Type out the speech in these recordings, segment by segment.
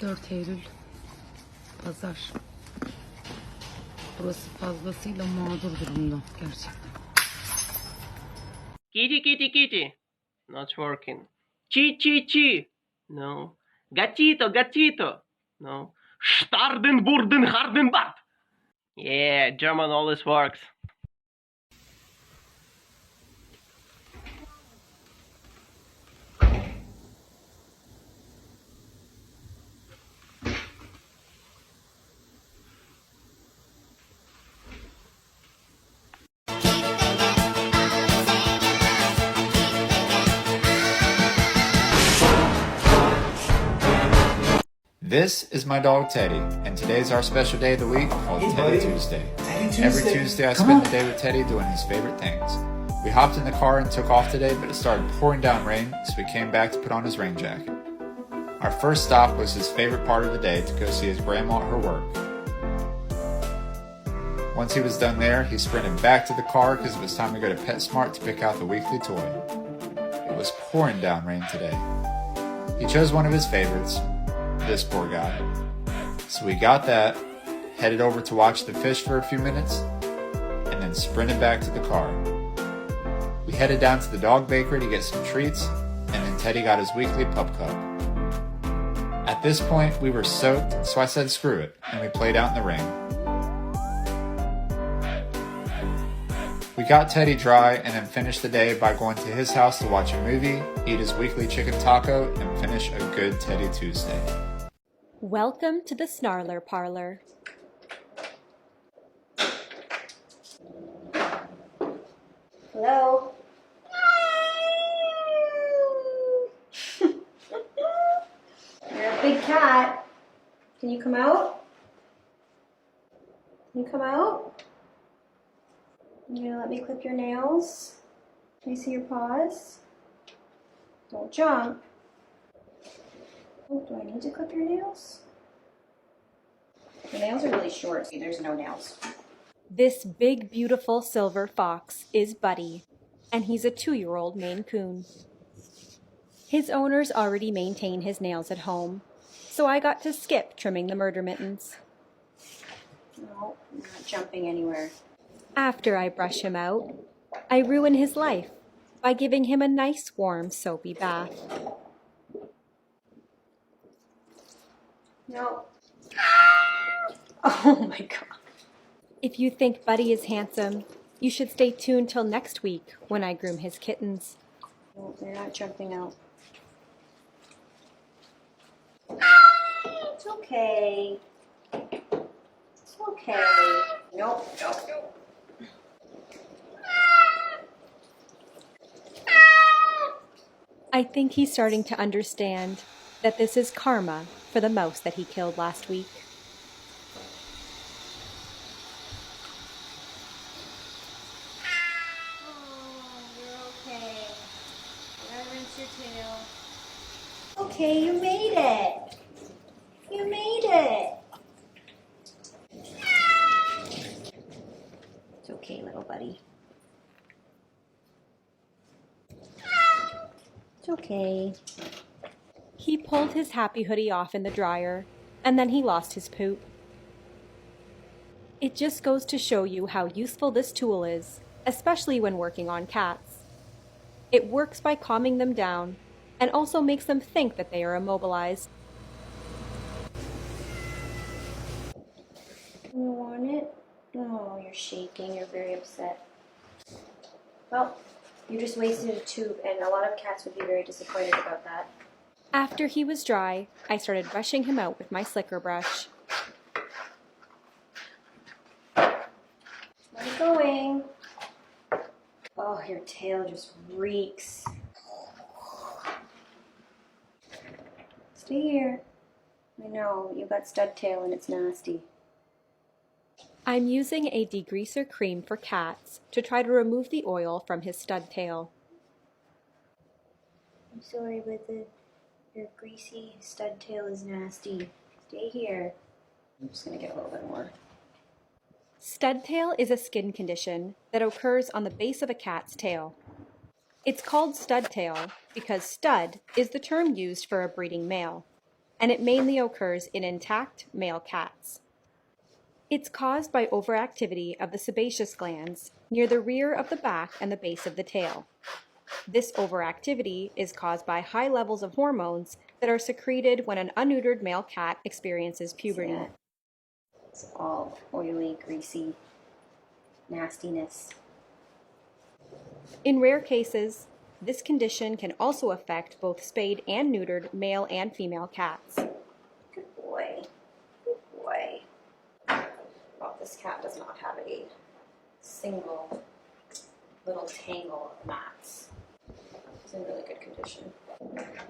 ...4 Eylül Pazar. Burası fazlasıyla mağdur durumda gerçekten. Kitty. Not working. Chi. No. Gatito. No. Starden, Bart. Yeah, German always works. This is my dog Teddy, and today's our special day of the week called Teddy Tuesday. Every Tuesday I spend the day with Teddy doing his favorite things. We hopped in the car and took off today, but it started pouring down rain, so we came back to put on his rain jacket. Our first stop was his favorite part of the day, to go see his grandma at her work. Once he was done there, he sprinted back to the car because it was time to go to PetSmart to pick out the weekly toy. It was pouring down rain today. He chose one of his favorites, this poor guy. So we got that, headed over to watch the fish for a few minutes, and then sprinted back to the car. We headed down to the dog bakery to get some treats, and then Teddy got his weekly pup cup. At this point, we were soaked, so I said screw it, and we played out in the rain. We got Teddy dry and then finished the day by going to his house to watch a movie, eat his weekly chicken taco, and finish a good Teddy Tuesday. Welcome to the Snarler Parlor. Hello? You're a big cat. Can you come out? Can you come out? You gonna let me clip your nails? Can you see your paws? Don't jump. Oh, do I need to clip your nails? The nails are really short, so there's no nails. This big, beautiful silver fox is Buddy, and he's a 2-year-old Maine Coon. His owners already maintain his nails at home, so I got to skip trimming the murder mittens. No, I'm not jumping anywhere. After I brush him out, I ruin his life by giving him a nice, warm, soapy bath. No. Oh my god. If you think Buddy is handsome, you should stay tuned till next week when I groom his kittens. No, they're not jumping out. It's okay. It's okay. Nope. I think he's starting to understand that this is karma for the mouse that he killed last week. Okay, you made it. You made it. It's okay, little buddy. It's okay. He pulled his happy hoodie off in the dryer, and then he lost his poop. It just goes to show you how useful this tool is, especially when working on cats. It works by calming them down, and also makes them think that they are immobilized. You want it? Oh, you're shaking. You're very upset. Well, you just wasted a tube, and a lot of cats would be very disappointed about that. After he was dry, I started brushing him out with my slicker brush. Well, you going? Oh, your tail just reeks. Stay here. I know, you got stud tail and it's nasty. I'm using a degreaser cream for cats to try to remove the oil from his stud tail. I'm sorry, but your greasy stud tail is nasty. Stay here. I'm just gonna get a little bit more. Stud tail is a skin condition that occurs on the base of a cat's tail. It's called stud tail because stud is the term used for a breeding male, and it mainly occurs in intact male cats. It's caused by overactivity of the sebaceous glands near the rear of the back and the base of the tail. This overactivity is caused by high levels of hormones that are secreted when an unneutered male cat experiences puberty. It's all oily, greasy nastiness. In rare cases, this condition can also affect both spayed and neutered male and female cats. Good boy. Good boy. Well, this cat does not have a single little tangle of mats. It's in really good condition.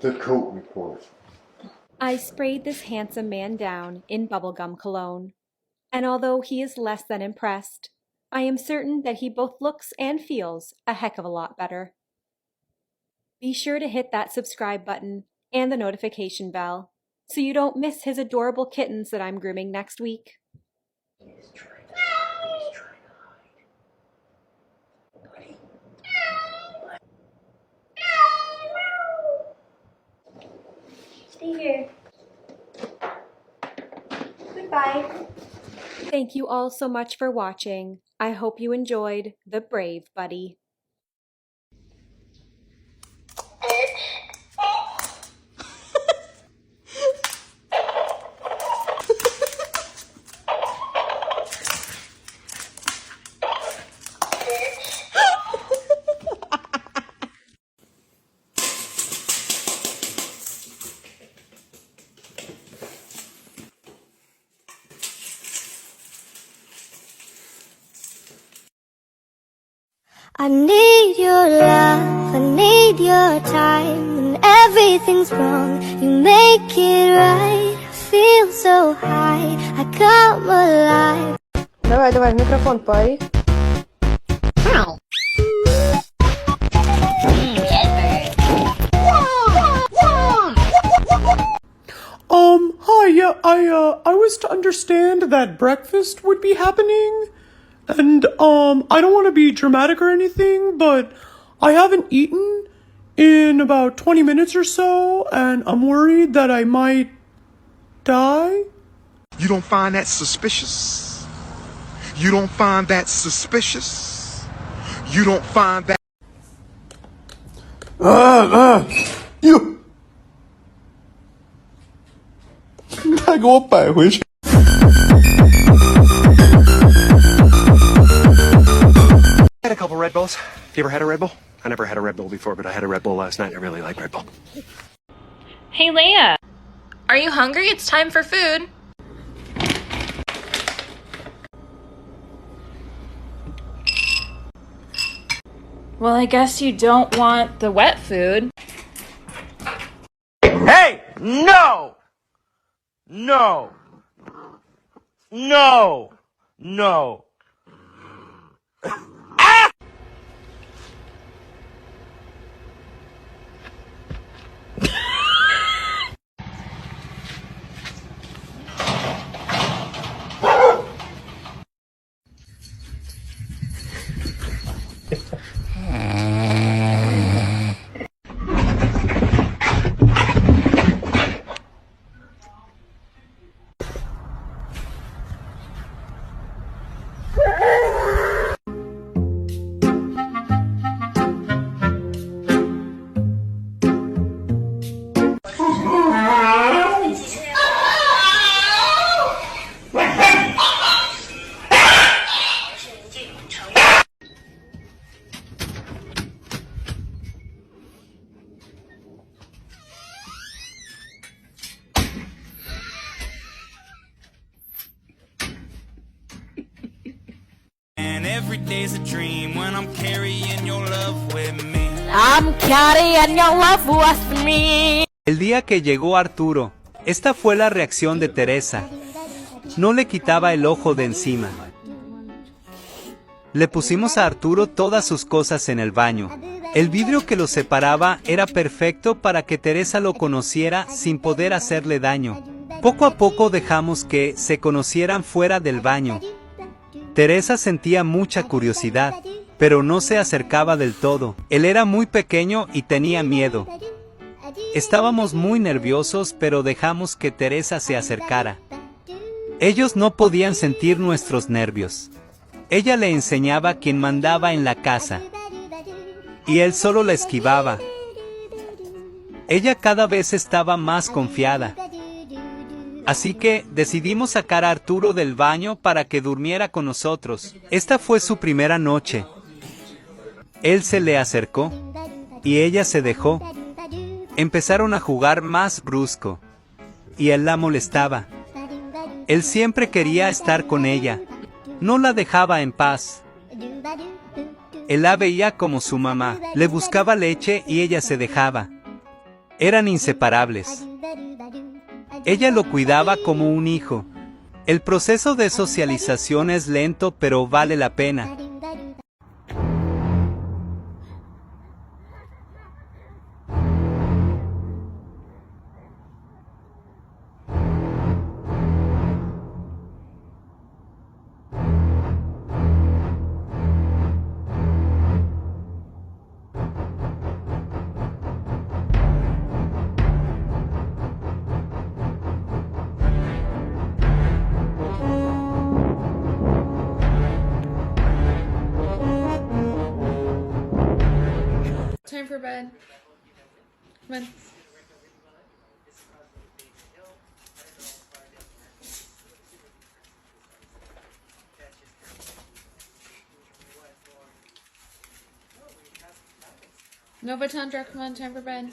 The coat report. I sprayed this handsome man down in bubblegum cologne, and although he is less than impressed, I am certain that he both looks and feels a heck of a lot better. Be sure to hit that subscribe button and the notification bell so you don't miss his adorable kittens that I'm grooming next week. He's trying to hide. Buddy. Stay here. Goodbye. Thank you all so much for watching. I hope you enjoyed The Brave Buddy. I need your love, I need your time. When everything's wrong, you make it right. I feel so high, I come alive. Давай, в микрофон пари. Hi, yeah, I was to understand that breakfast would be happening, and, I don't want to be dramatic or anything, but I haven't eaten in about 20 minutes or so, and I'm worried that I might die. You don't find that suspicious? You don't find that suspicious? You don't find that... You 再给我摆回去。 I had a couple Red Bulls. You ever had a Red Bull? I never had a Red Bull before, but I had a Red Bull last night. I really like Red Bull. Hey, Leia. Are you hungry? It's time for food. Well, I guess you don't want the wet food. Hey! No! No! No! No! every day's a dream when I'm carrying your love with me. I'm carrying your love with me. El día que llegó Arturo, esta fue la reacción de Teresa. No le quitaba el ojo de encima. Le pusimos a Arturo todas sus cosas en el baño. El vidrio que los separaba era perfecto para que Teresa lo conociera sin poder hacerle daño. Poco a poco dejamos que se conocieran fuera del baño. Teresa sentía mucha curiosidad, pero no se acercaba del todo. Él era muy pequeño y tenía miedo. Estábamos muy nerviosos, pero dejamos que Teresa se acercara. Ellos no podían sentir nuestros nervios. Ella le enseñaba quién mandaba en la casa. Y él solo la esquivaba. Ella cada vez estaba más confiada. Así que decidimos sacar a Arturo del baño para que durmiera con nosotros. Esta fue su primera noche. Él se le acercó y ella se dejó. Empezaron a jugar más brusco y él la molestaba. Él siempre quería estar con ella. No la dejaba en paz. Él la veía como su mamá. Le buscaba leche y ella se dejaba. Eran inseparables. Ella lo cuidaba como un hijo. El proceso de socialización es lento, pero vale la pena. Time for bed. Come on. Nova Tundra, come on, time for bed.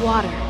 Water.